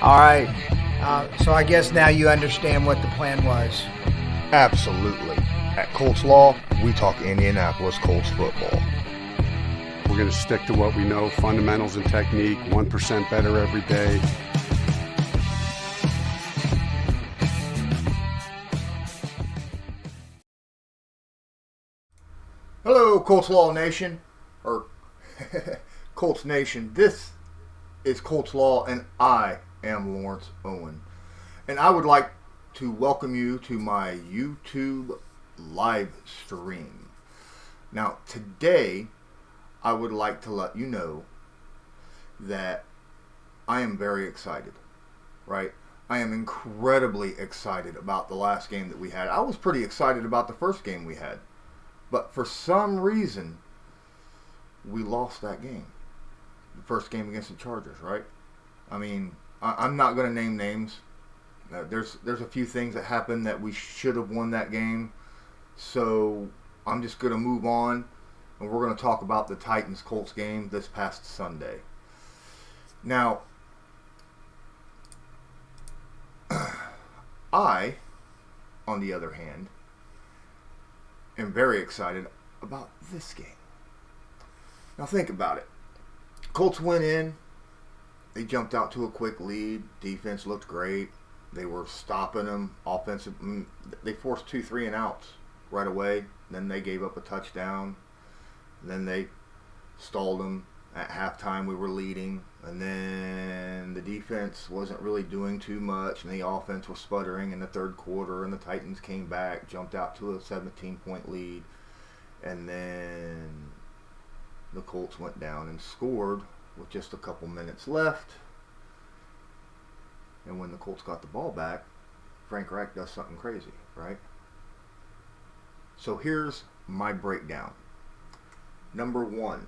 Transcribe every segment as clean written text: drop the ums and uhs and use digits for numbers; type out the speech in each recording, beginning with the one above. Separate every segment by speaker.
Speaker 1: All right. So I guess now you understand what the plan was.
Speaker 2: Absolutely. At Colts Law, we talk Indianapolis Colts football.
Speaker 3: We're going to stick to what we know, fundamentals and technique, 1% better every day.
Speaker 2: Hello, Colts Law Nation, or Colts Nation. This is Colts Law, and I am Lawrence Owen. And I would like to welcome you to my YouTube live stream. Now, today, I would like to let you know that I am very excited, right? I am incredibly excited about the last game that we had. I was pretty excited about the first game we had. But for some reason, we lost that game. The first game against the Chargers, right? I mean, I'm not going to name names. There's a few things that happened that we should have won that game. So I'm just going to move on. And we're going to talk about the Titans-Colts game this past Sunday. Now, I, on the other hand, am very excited about this game. Now think about it. Colts went in. They jumped out to a quick lead. Defense looked great. They were stopping them. Offensive. They forced 2 3-and-outs right away. Then they gave up a touchdown. Then they stalled them. At halftime we were leading. And then the defense wasn't really doing too much. And the offense was sputtering in the third quarter. And the Titans came back, jumped out to a 17-point lead. And then the Colts went down and scored with just a couple minutes left. And when the Colts got the ball back, Frank Reich does something crazy, right? So here's my breakdown. Number 1.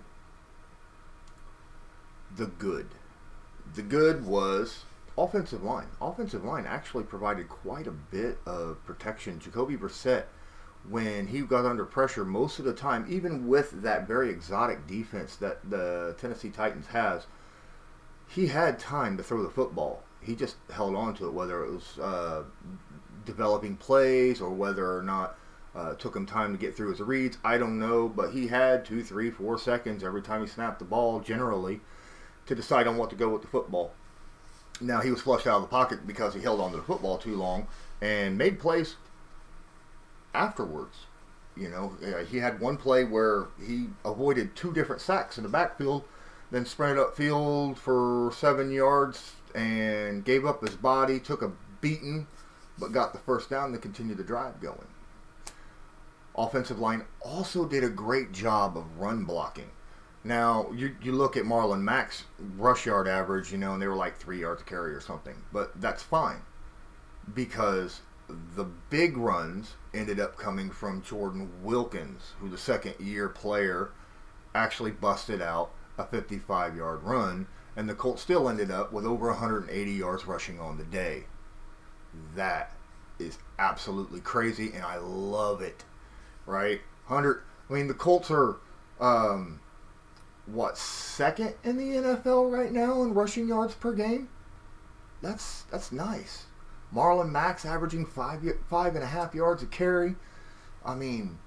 Speaker 2: The good. The good was offensive line. Offensive line actually provided quite a bit of protection. Jacoby Brissett, when he got under pressure most of the time, even with that very exotic defense that the Tennessee Titans has, he had time to throw the football. He just held on to it, whether it was developing plays or whether or not it took him time to get through his reads. I don't know, but he had 2, 3, 4 seconds every time he snapped the ball, generally, to decide on what to go with the football. Now, he was flushed out of the pocket because he held on to the football too long and made plays afterwards. You know, he had one play where he avoided 2 different sacks in the backfield, then sprinted upfield for 7 yards and gave up his body, took a beating, but got the first down to continue the drive going. Offensive line also did a great job of run blocking. Now, you look at Marlon Mack's rush yard average, you know, and they were like 3 yards a carry or something. But that's fine because the big runs ended up coming from Jordan Wilkins, who the second-year player actually busted out a 55-yard run, and the Colts still ended up with over 180 yards rushing on the day. That is absolutely crazy, and I love it, right? The Colts are... second in the NFL right now in rushing yards per game? That's nice. Marlon Mack's averaging 5.5 yards a carry. I mean,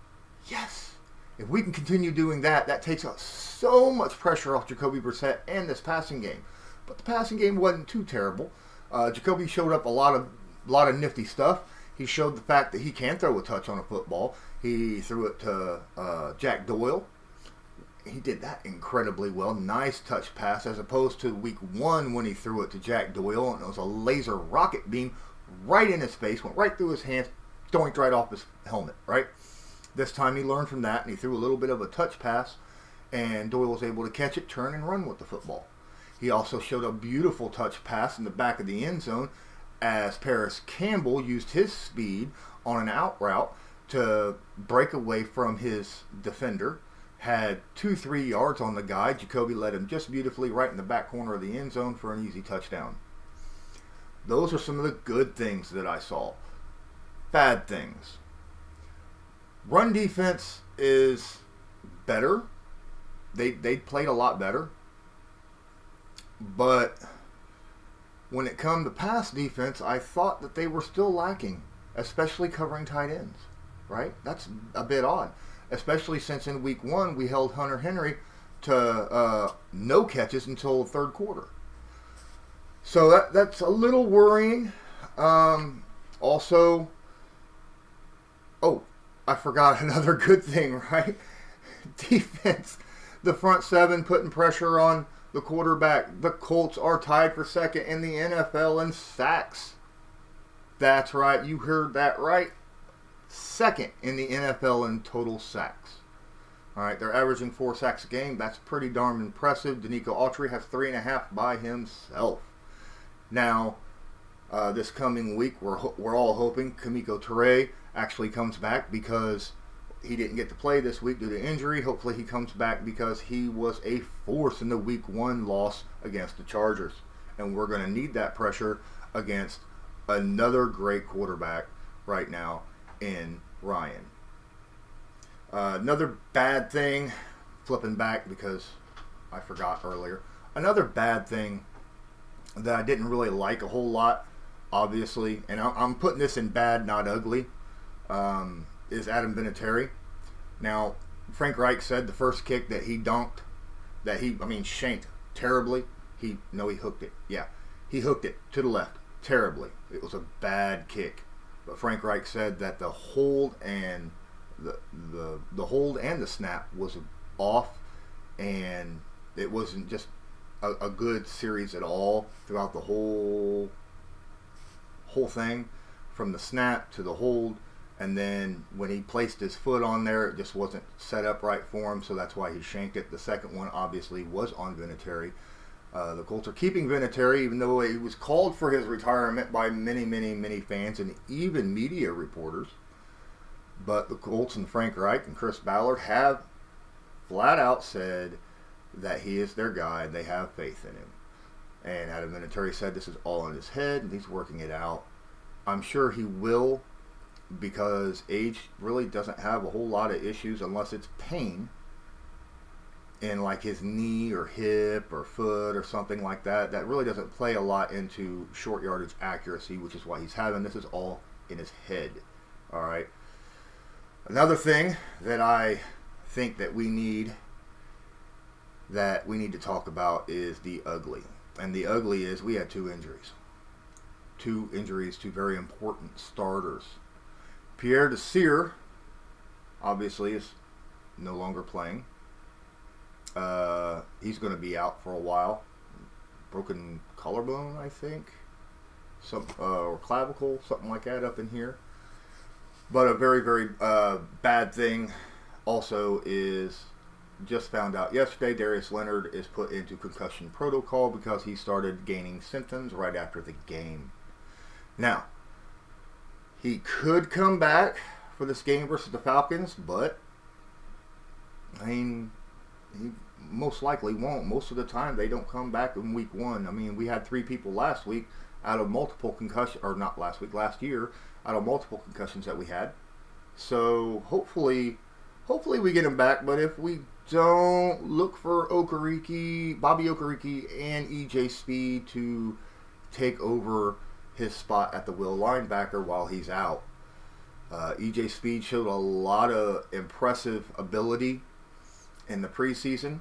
Speaker 2: yes. If we can continue doing that, that takes out so much pressure off Jacoby Brissett and this passing game. But the passing game wasn't too terrible. Jacoby showed up a lot of nifty stuff. He showed the fact that he can throw a touch on a football. He threw it to Jack Doyle. He did that incredibly well. Nice touch pass as opposed to week 1 when he threw it to Jack Doyle and it was a laser rocket beam right in his face, went right through his hands, doinked right off his helmet, right? This time he learned from that and he threw a little bit of a touch pass and Doyle was able to catch it, turn and run with the football. He also showed a beautiful touch pass in the back of the end zone as Paris Campbell used his speed on an out route to break away from his defender. Had 2-3 yards on the guy. Jacoby led him just beautifully right in the back corner of the end zone for an easy touchdown. Those are some of the good things that I saw. Bad things. Run defense is better. They played a lot better. But when it come to pass defense, I thought that they were still lacking, especially covering tight ends, right? That's a bit odd, especially since in week 1 we held Hunter Henry to no catches until the third quarter. So that's a little worrying. Also, I forgot another good thing, right? Defense, the front seven putting pressure on the quarterback. The Colts are tied for second in the NFL in sacks. That's right, you heard that right. Second in the NFL in total sacks. All right, they're averaging 4 sacks a game. That's pretty darn impressive. Danico Autry has 3.5 by himself. Now, this coming week, we're all hoping Kamiko Toure actually comes back, because he didn't get to play this week due to injury. Hopefully he comes back, because he was a force in the week 1 loss against the Chargers. And we're going to need that pressure against another great quarterback right now in Ryan. Another bad thing, flipping back because I forgot earlier. Another bad thing that I didn't really like a whole lot, obviously, and I'm putting this in bad, not ugly, is Adam Vinatieri. Now, Frank Reich said the first kick that he dunked, shanked terribly. He hooked it. Yeah, he hooked it to the left terribly. It was a bad kick. But Frank Reich said that the hold and the hold and the snap was off, and it wasn't just a good series at all throughout the whole thing, from the snap to the hold. And then when he placed his foot on there, it just wasn't set up right for him, so that's why he shanked it. The second one obviously was on Vinatieri. The Colts are keeping Vinatieri, even though he was called for his retirement by many, many, many fans and even media reporters. But the Colts and Frank Reich and Chris Ballard have flat out said that he is their guy. They have faith in him. And Adam Vinatieri said this is all in his head and he's working it out. I'm sure he will, because age really doesn't have a whole lot of issues unless it's pain in like his knee or hip or foot or something like that. That really doesn't play a lot into short yardage accuracy, which is why he's having this is all in his head. All right. Another thing that I think that we need to talk about is the ugly. And the ugly is we had 2 injuries. 2 injuries to very important starters. Pierre Desir, obviously, is no longer playing. He's going to be out for a while. Broken collarbone, I think. Or clavicle, something like that up in here. But a very, very bad thing also is, just found out yesterday, Darius Leonard is put into concussion protocol because he started gaining symptoms right after the game. Now, he could come back for this game versus the Falcons, but he most likely won't. Most of the time, they don't come back in week 1. We had 3 people last week out of multiple concussions, or not last week, last year, out of multiple concussions that we had. So hopefully we get him back. But if we don't, look for Bobby Okereke and EJ Speed to take over his spot at the will linebacker while he's out. EJ Speed showed a lot of impressive ability in the preseason,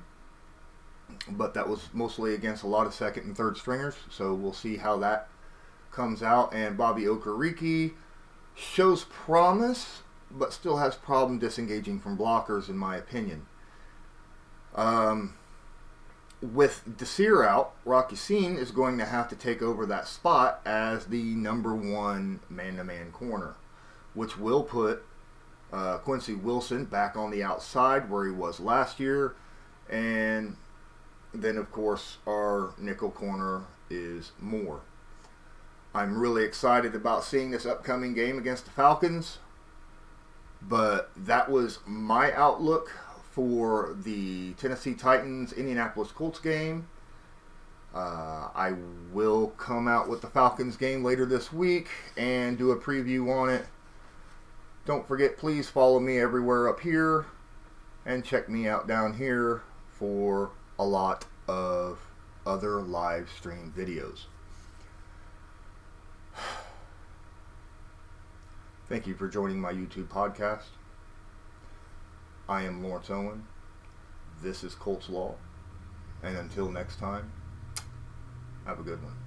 Speaker 2: but that was mostly against a lot of second and third stringers, so we'll see how that comes out. And Bobby Okereke shows promise, but still has problem disengaging from blockers, in my opinion. With Desir out, Rocky Sin is going to have to take over that spot as the number 1 man-to-man corner, which will put Quincy Wilson back on the outside where he was last year. And then, of course, our nickel corner is Moore. I'm really excited about seeing this upcoming game against the Falcons. But that was my outlook for the Tennessee Titans Indianapolis Colts game. I will come out with the Falcons game later this week and do a preview on it. Don't forget, please follow me everywhere up here and check me out down here for a lot of other live stream videos. Thank you for joining my YouTube podcast. I am Lawrence Owen. This is Colts Law. And until next time, have a good one.